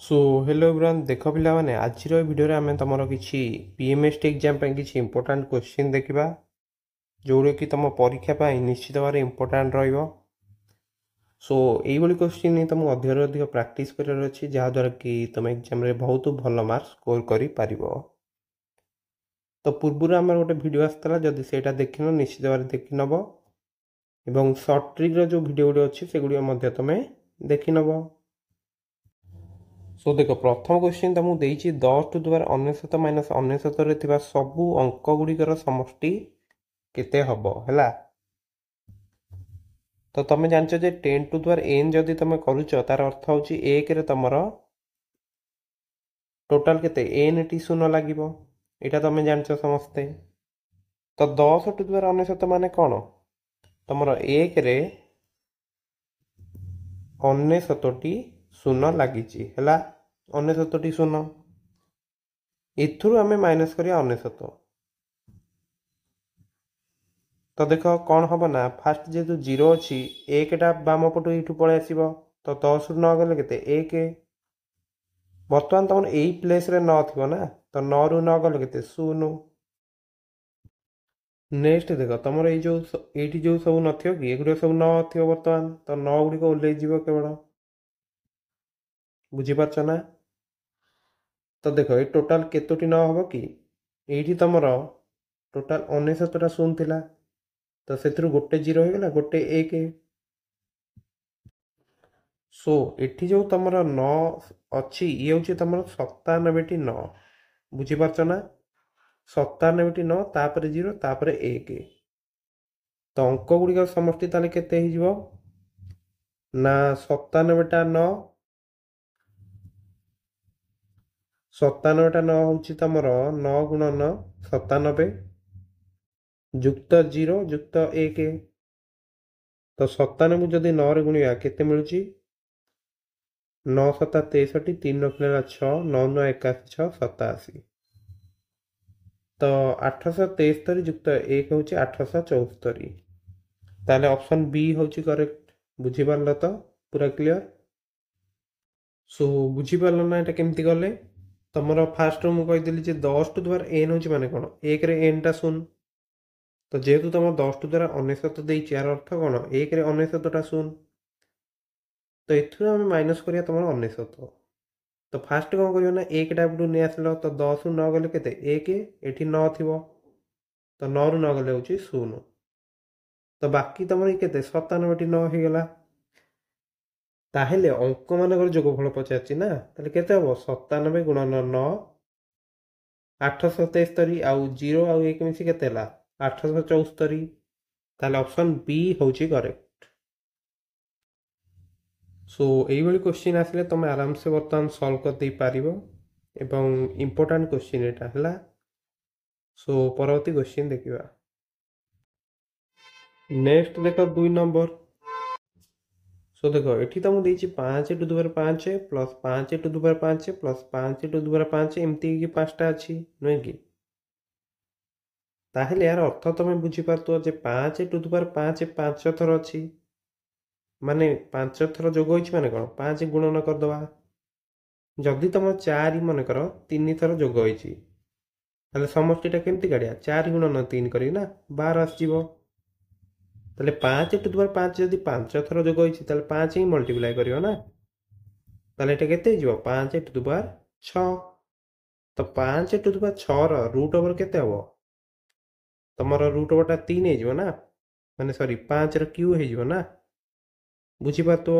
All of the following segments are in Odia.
सो हेलो एवरीवन देख पिला माने आज भिडियो आम तुम किसी पीएमएसटी एग्जाम किसी इंपोर्टाट क्वेश्चन देखा जोड़ा कि तुम परीक्षा निश्चित भाव इंपोर्टाट सो यही क्वेश्चन ही तुमको अधिक प्राक्ट कर जहाद्वारा कि तुम एग्जाम बहुत भल मार्क स्कोर कर तो पूर्व आम गोटे भिड आसाला जदि से देखन निश्चित भाव देखी नब एवं सर्ट ट्रिक्र जो भिड गुड़ी अच्छी से गुड़ तुम देखी नब। सो देख प्रथम क्वेश्चन तुमको देती 10 टू द पावर 99 माइनस 99 सबू अंक गुड़िकर समष्टि केते हब है। तो तुम जानच 10 टू द पावर n जदि तुम करुच तार अर्थ हूँ एक तुम टोटाल केते n टी शून्य लगे यहाँ तुम जानच समस्ते। तो 10 टू द पावर 99 मान कौन तुम एक 99 शून्य लगी है 99 शून्य एथुरु आमे माइनस करिया 99। तो देख कौन हम ना फास्ट जेहेतु जीरो अच्छी एकटा बाम पटू यू पलि आस तो 10 रु 9 गले केते एक बर्तमान तुम यही प्लेस रे 9 थी ना तो 9 रु 9 गले केते शून्य। नेक्स्ट देख तुम ये जो सब नथियो कि एगुड़ सब 9 थी बर्तमान तो 9 गुड़िक ओल्लै केवल बुझीपार ना। तो देख ये टोटाल केतोटी 9 हम कि ये तुम टोटाल 99टा शून्य थिला तो से गोटे जीरो हो गला गोटे एक। सो एठी जो तुम 9 अच्छी ये हूँ तुम 97टी 9 बुझीपार ना 97टी 9 तापर जीरो तापर एक तो अंक गुड़िक समष्टि ताले केते हो ना 97टा 9 97टा 9 हूँ तुम 9 गुणन 97 जुक्त जीरो जुक्त एक तो 97 जदि 9 रे गुणिया केते मिलुची 9 7 63 3 रखने 6 9 9 81 6 87 तो 873 जुक्त एक हूँ 874 ताले ऑप्शन बी हूँ करेक्ट बुझीपार तो पूरा क्लियर। सो बुझीपार ना यहाँ केमती गले तुम फास्ट मुझे कहीदेली 10 टू द पावर n हूँ माने कौन एक रे n टा शून्य तो जेहेतु तुम 10 टू द्वारा 99 देती यार अर्थ कौन एक रे 99टा शून्य तो एथुरु आम माइनस करिया तुम 99 तो फास्ट कौन कर ना एक टाइप नहीं आसल तो 10 रु 9 गले केते एक एठी 9 थी तो 9 रु 9 गले हूँ शून्य तो बाकी तुम ये 97टी 9 हो गला ताहेले अंक मानकर जोगफल पचार ना ताले केते हम 97 गुणन 9 873 आउ जीरो आउ एक मिसी केते 874 ताले ऑप्शन बी हूँ करेक्ट। सो यही क्वेश्चन आसिले तुम आराम से बर्तमान सॉल्व कर दे पारिबो एवं इम्पोर्टाट क्वेश्चन एटा हला। सो परवर्ती क्वेश्चन देखिबा नेक्स्ट देख 2 नंबर। सो देख एठी तुम देछि 5 to the power 5 plus 5 to the power 5 plus 5 to the power 5 एमती कि पांचटा अछि नै कि ताहेले यार अर्थ तुम बुझी पारतो जे 5 टू द पावर 5 5 थर अछि माने 5 थर जोग होइछि माने कोन 5 गुणन कर दबा जदि तुम 4 मन कर 3 थर जोग होइछि ताले समष्टिटा केमती काढिया 4 गुणन 3 करी ना 12 आसीबो ताले 5 टू द पावर 5 जदि 5 थर जोग होइछि ताले 5 ही मल्टीप्लाई करियो ना ताले एटा केते हिजो 5 टू द पावर 6 तो 5 टू द पावर 6 रो रूट ओवर केते हबो तमरो रूट ओवरटा 3 हिजो ना माने सॉरी 5 रो क्यू हिजो ना बुझी पातो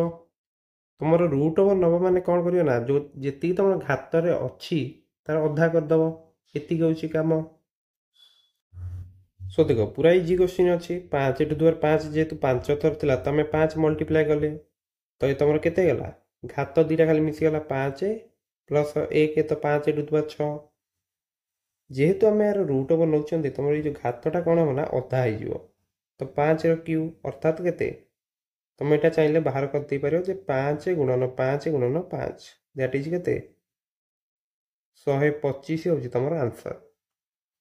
तुमर रूट ओवर नब माने कौन करियो ना जो जेती तुम घात रे अच्छी तार अधा कर दबो एति होउची काम। सो देखो पूरा इजी क्वेश्चन अच्छी 5 टू द पावर 5 जेहेतु 5 थर थिला तमे 5 मल्टीप्लाई कले तो ये तुमर केते गला घात दीटा खाली मिसी गला 5 प्लस 1 तो 5 टू द पावर 6 जेहेतु आम यार रूट ओवर नौ तुम ये जो घातटा कौन हम ना अधा हो तो 5 क्यू अर्थात केते तुम यहाँ चाहिए बाहर कर दे पार 5 गुणन 5 गुणन 5 दैट इज केते 125 हूँ तुम आंसर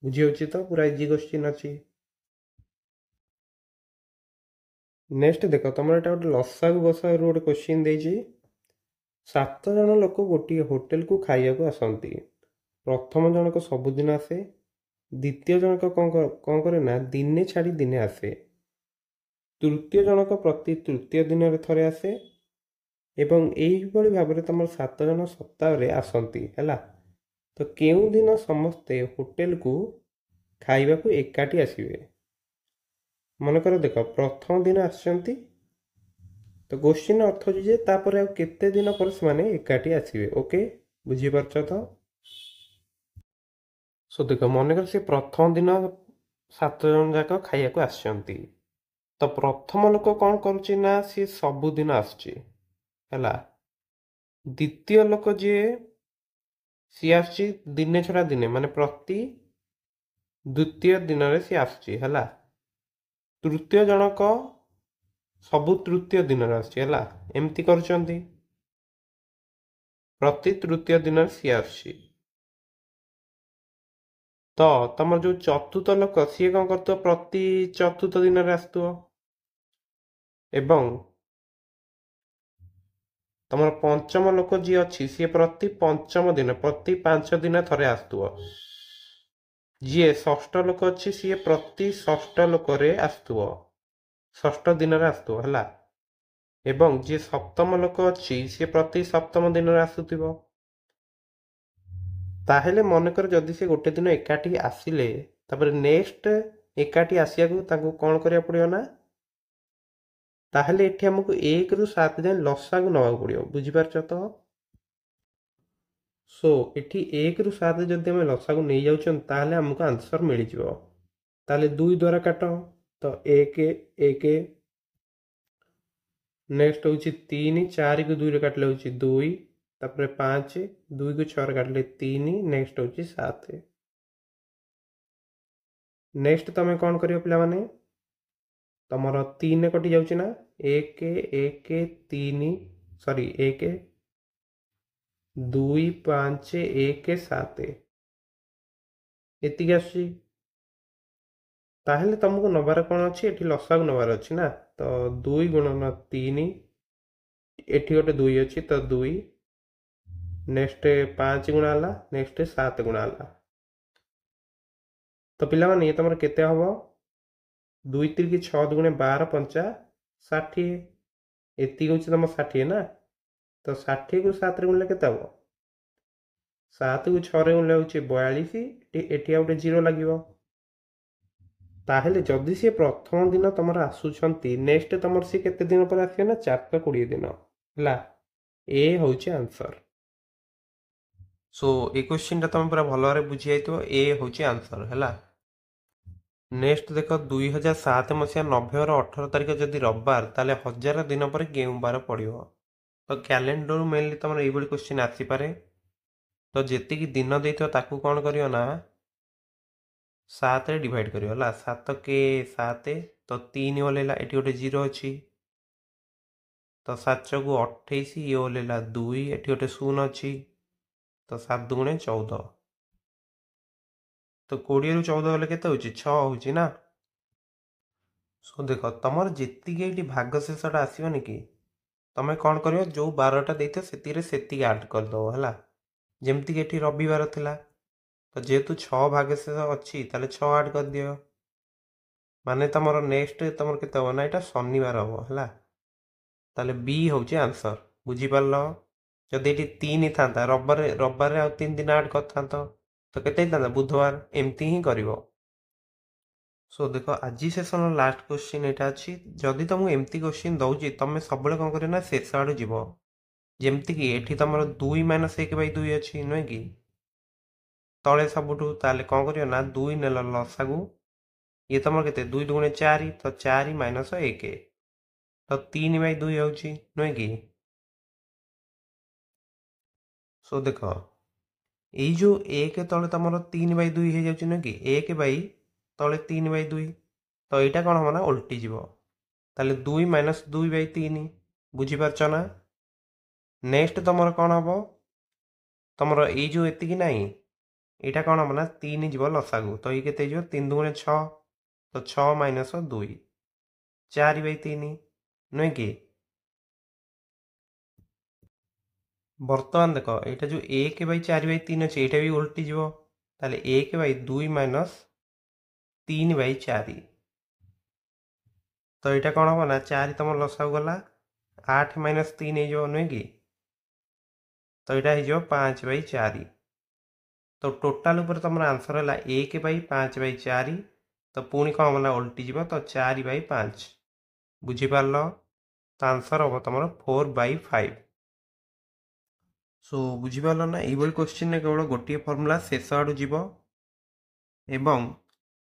बुझी हो तो पूरा इजी क्वेश्चन अच्छी। नेक्स्ट देख तुम यहाँ गोटे लसा गसा गोटे क्वेश्चन देजी 7 ଜଣ ଲୋକ ଗୋଟିଏ ହୋଟେଲକୁ ଖାଇବାକୁ ଆସନ୍ତି। ପ୍ରଥମ ଜଣକ ସବୁଦିନ ଆସେ, ଦ୍ୱିତୀୟ ଜଣକ କ'ଣ କରେ ନା ଦିନେ ଛାଡ଼ି ଦିନେ ଆସେ, ତୃତୀୟ ଜଣକ ପ୍ରତି ତୃତୀୟ ଦିନରେ ଥରେ ଆସେ ଏବଂ ଏଇଭଳି ଭାବରେ ତୁମର 7 ଜଣ ସପ୍ତାହରେ ଆସନ୍ତି ହେଲା। ତ କେଉଁ ଦିନ ସମସ୍ତେ ହୋଟେଲକୁ ଖାଇବାକୁ ଏକାଠି ଆସିବେ? ମନେକର ଦେଖ, ପ୍ରଥମ ଦିନ ଆସିଛନ୍ତି, ତ କ୍ୱେଶ୍ଚିନ୍ ଅର୍ଥ ହେଉଛି ଯେ ତାପରେ ଆଉ କେତେ ଦିନ ପରେ ସେମାନେ ଏକାଠି ଆସିବେ। ଓକେ, ବୁଝିପାରୁଛ ତ? ସୋ ଦେଖ, ମନେକର ସେ ପ୍ରଥମ ଦିନ 7 ଜଣ ଯାକ ଖାଇବାକୁ ଆସିଛନ୍ତି, ତ ପ୍ରଥମ ଲୋକ କ'ଣ କରୁଛି ନା ସିଏ ସବୁଦିନ ଆସୁଛି ହେଲା। ଦ୍ୱିତୀୟ ଲୋକ ଯିଏ, ସିଏ ଆସୁଛି ଦିନେ ଛଡ଼ା ଦିନେ, ମାନେ ପ୍ରତି ଦ୍ୱିତୀୟ ଦିନରେ ସିଏ ଆସୁଛି ହେଲା। ତୃତୀୟ ଜଣକ ସବୁ ତୃତୀୟ ଦିନରେ ଆସୁଛି ହେଲା। ଏମିତି କରୁଛନ୍ତି, ପ୍ରତି ତୃତୀୟ ଦିନରେ ସିଏ ଆସୁଛି। ତ ତମର ଯୋଉ ଚତୁର୍ଥ ଲୋକ ସିଏ କ'ଣ କରୁଥିବ, ପ୍ରତି ଚତୁର୍ଥ ଦିନରେ ଆସୁଥିବ। ଏବଂ ତମର ପଞ୍ଚମ ଲୋକ ଯିଏ ଅଛି ସିଏ ପ୍ରତି ପଞ୍ଚମ ଦିନ, ପ୍ରତି 5 ଦିନ ଥରେ ଆସୁଥିବ। ଯିଏ ଷଷ୍ଠ ଲୋକ ଅଛି ସିଏ ପ୍ରତି ଷଷ୍ଠ ଲୋକରେ ଆସୁଥିବ, ଷଷ୍ଠ ଦିନରେ ଆସୁଥିବ ହେଲା। ଏବଂ ଯିଏ ସପ୍ତମ ଲୋକ ଅଛି ସିଏ ପ୍ରତି ସପ୍ତମ ଦିନରେ ଆସୁଥିବ। ତାହେଲେ ମନେକର ଯଦି ସେ ଗୋଟେ ଦିନ ଏକାଠି ଆସିଲେ, ତାପରେ ନେକ୍ସଟ ଏକାଠି ଆସିବାକୁ ତାଙ୍କୁ କ'ଣ କରିବାକୁ ପଡ଼ିବ ନା, ତାହେଲେ ଏଠି ଆମକୁ 1ରୁ 7 ଯାଏଁ ଲସାଗୁ ନେବାକୁ ପଡ଼ିବ। ବୁଝିପାରୁଛ ତ? ସୋ ଏଠି 1ରୁ 7 ଯଦି ଆମେ ଲସାଗୁ ନେଇଯାଉଛନ୍ତି ତାହେଲେ ଆମକୁ ଆନ୍ସର ମିଳିଯିବ। ତାହେଲେ 2 ଦ୍ୱାରା କାଟ, ତ 1 1, ନେକ୍ସଟ ହେଉଛି 3, 4କୁ 2ରେ କାଟିଲେ ହେଉଛି 2, ତାପରେ 5, 2କୁ 6ରେ କାଟିଲେ 3, ନେକ୍ସଟ ହେଉଛି 7। ନେକ୍ସଟ ତମେ କ'ଣ କରିବ ପିଲାମାନେ, ତମର 3 କଟି ଯାଉଛି ନା, 1 1 3, ସରି 1 2 5 1 7 ଏତିକି ଆସୁଛି। ତାହେଲେ ତମକୁ ନେବାର କ'ଣ ଅଛି, ଏଠି ଲସାଗୁ ନେବାର ଅଛି ନା। ତ 2 ଗୁଣନ 3, ଏଠି ଗୋଟେ 2 ଅଛି ତ 2, ନେକ୍ସଟ 5 ଗୁଣା ହେଲା, ନେକ୍ସଟ 7 ଗୁଣା ହେଲା। ତ ପିଲାମାନେ ଇଏ ତମର କେତେ ହେବ, 2 3 6 2 12 5 60, ଏତିକି ହେଉଛି ତମ 60 ନା। ତ 60କୁ 7ରେ ଗୁଣିଲେ କେତେ ହେବ, 7କୁ 6ରେ ଗୁଣିଲେ ହେଉଛି 42, ଏଠି ଆଉ ଗୋଟେ 0 ଲାଗିବ। ତାହେଲେ ଯଦି ସିଏ ପ୍ରଥମ ଦିନ ତମର ଆସୁଛନ୍ତି, ନେକ୍ସଟ ତମର ସିଏ କେତେ ଦିନ ପରେ ଆସିବେ ନା 420 ଦିନ ହେଲା। ଏ ହେଉଛି ଆନ୍ସର। ସୋ এই କ୍ୱେଶ୍ଚିନ୍ଟା ତମେ ପୁରା ଭଲ ଭାବରେ ବୁଝିଯାଇଥିବ, ଏ ହେଉଛି ଆନ୍ସର ହେଲା। ନେକ୍ସଟ ଦେଖ, 2007 ମସିହା ନଭେମ୍ବର 18 ତାରିଖ ଯଦି ରବିବାର, ତାହେଲେ 1000 ଦିନ ପରେ କେଉଁ ବାର ପଡ଼ିବ? ତ କ୍ୟାଲେଣ୍ଡରରୁ ମେନଲି ତମର ଏଇଭଳି କ୍ୱେଶ୍ଚିନ୍ ଆସିପାରେ। ତ ଯେତିକି ଦିନ ଦେଇଥିବ ତାକୁ କ'ଣ କରିବ ନା 7ରେ ଡିଭାଇଡ଼ କରିବ ହେଲା। 7 7, ତ 3 ଓହ୍ଲେଇଲା, ଏଠି ଗୋଟେ 0 ଅଛି, ତ 7 କୁ 28, ଇଏ ଓହ୍ଲେଇଲା 2, ଏଠି ଗୋଟେ 0 ଅଛି, ତ 7 ଦୁଗୁଣେ 14, ତ 20ରୁ 14 ଗଲେ କେତେ ହେଉଛି, 6 ହେଉଛି ନା। ସୋ ଦେଖ, ତମର ଯେତିକି ଏଇଠି ଭାଗ ଶେଷଟା ଆସିବନି କି, ତମେ କ'ଣ କରିବ, ଯେଉଁ ବାରଟା ଦେଇଥିବ ସେଥିରେ ସେତିକି ଆଡ୍ କରିଦେବ ହେଲା। ଯେମିତିକି ଏଠି ରବିବାର ଥିଲା, ତ ଯେହେତୁ 6 ଭାଗ ଶେଷ ଅଛି ତାହେଲେ 6 ଆଡ୍ କରିଦିଅ, ମାନେ ତମର ନେକ୍ସଟ ତମର କେତେ ହେବ ନା, ଏଇଟା ଶନିବାର ହେବ ହେଲା। ତାହେଲେ ବି ହେଉଛି ଆନ୍ସର। ବୁଝିପାରିଲ? ଯଦି ଏଠି 3 ଥାନ୍ତା, ରବିବାରରେ ଆଉ 3 ଦିନ ଆଡ୍ କରିଥାନ୍ତ, ତ କେତେ ହେଇଥାନ୍ତା, ବୁଧବାର। ଏମିତି ହିଁ କରିବ। ସୋ ଦେଖ, ଆଜି ସେସନର ଲାଷ୍ଟ କ୍ୱେଶ୍ଚିନ୍ ଏଇଟା ଅଛି। ଯଦି ତମକୁ ଏମିତି କ୍ୱେଶ୍ଚିନ୍ ଦେଉଛି, ତମେ ସବୁବେଳେ କ'ଣ କରିବ ନା ଶେଷ ଆଡ଼ୁ ଯିବ। ଯେମିତିକି ଏଠି ତମର 2 - 1/2 ଅଛି ନୁହେଁ କି ତଳେ ସବୁଠୁ, ତାହେଲେ କ'ଣ କରିବ ନା 2 ନେଲ ଲସାଗୁ, ଇଏ ତମର କେତେ, 2 ଦୁଗୁଣେ 4, ତ 4 - 1, ତ 3/2 ହେଉଛି ନୁହେଁ କି। ସୋ ଦେଖ, ଏଇ ଯେଉଁ 1 ତଳେ ତମର 3/2 ହେଇଯାଉଛି ନୁହେଁ କି, 1 ବାଇ ତଳେ 3/2, ତ ଏଇଟା କ'ଣ ହେବ ନା ଓଲଟି ଯିବ। ତାହେଲେ 2 - 2/3, ବୁଝିପାରୁଛ ନା। ନେକ୍ସଟ ତମର କ'ଣ ହେବ, ତମର ଏଇ ଯେଉଁ ଏତିକି ନାହିଁ, ଏଇଟା କ'ଣ ହେବ ନା 3 ଯିବ ଲସାଗୁ, ତ ଏଇ କେତେ ହେଇଯିବ, 3 ଦୁଗୁଣେ 6, ତ 6 - 2, 4/3 ନୁହେଁ କି। ବର୍ତ୍ତମାନ ଦେଖ ଏଇଟା ଯେଉଁ 1/4/3 ଅଛି ଏଇଟା ବି ଓଲଟିଯିବ। ତାହେଲେ 1/2 ମାଇନସ୍ 3/4। ତ ଏଇଟା କ'ଣ ହେବ ନା 4 ତମ ଲସାଗୁ ଗଲା 8 ମାଇନସ୍ 3 ହେଇଯିବ ନୁହେଁ କି? ତ ଏଇଟା ହେଇଯିବ 5/4। ତ ଟୋଟାଲ ଉପରେ ତମର ଆନ୍ସର ହେଲା 1/5/4। ତ ପୁଣି କ'ଣ ହେବ ନା ଓଲଟିଯିବ ତ 4/5। ବୁଝିପାରିଲ? ତ ଆନ୍ସର ହେବ ତମର 4/5। ସୋ ବୁଝିପାରିଲ ନା? ଏଇଭଳି କ୍ୱେଶ୍ଚିନ୍ରେ କେବଳ ଗୋଟିଏ ଫର୍ମୁଲା ଶେଷ ଆଡ଼ୁ ଯିବ ଏବଂ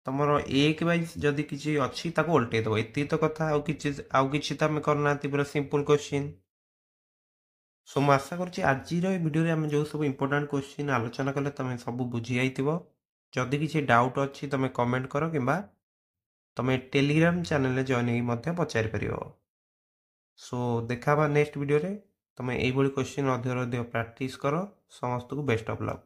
ତମର 1 ଯଦି କିଛି ଅଛି ତାକୁ ଓଲଟେଇ ଦେବ। ଏତିକି ତ କଥା, ଆଉ କିଛି ତ ଆମେ କରୁନାହାନ୍ତି, ପୁରା ସିମ୍ପଲ୍ କ୍ୱେଶ୍ଚିନ୍। ସୋ ମୁଁ ଆଶା କରୁଛି ଆଜିର ଏ ଭିଡ଼ିଓରେ ଆମେ ଯେଉଁ ସବୁ ଇମ୍ପୋର୍ଟାଣ୍ଟ କ୍ୱେଶ୍ଚିନ୍ ଆଲୋଚନା କଲେ ତମେ ସବୁ ବୁଝିଯାଇଥିବ। ଯଦି କିଛି ଡାଉଟ୍ ଅଛି ତମେ କମେଣ୍ଟ କର କିମ୍ବା ତମେ ଟେଲିଗ୍ରାମ ଚ୍ୟାନେଲରେ ଜଏନ୍ ହେଇକି ମଧ୍ୟ ପଚାରିପାରିବ। ସୋ ଦେଖା ହେବା ନେକ୍ସଟ ଭିଡ଼ିଓରେ। ତମେ ଏଇଭଳି କ୍ୱେଶ୍ଚିନ୍ ଅଧିକରୁ ଅଧିକ ପ୍ରାକ୍ଟିସ୍ କର। ସମସ୍ତଙ୍କୁ ବେଷ୍ଟ ଅଫ୍ ଲକ୍।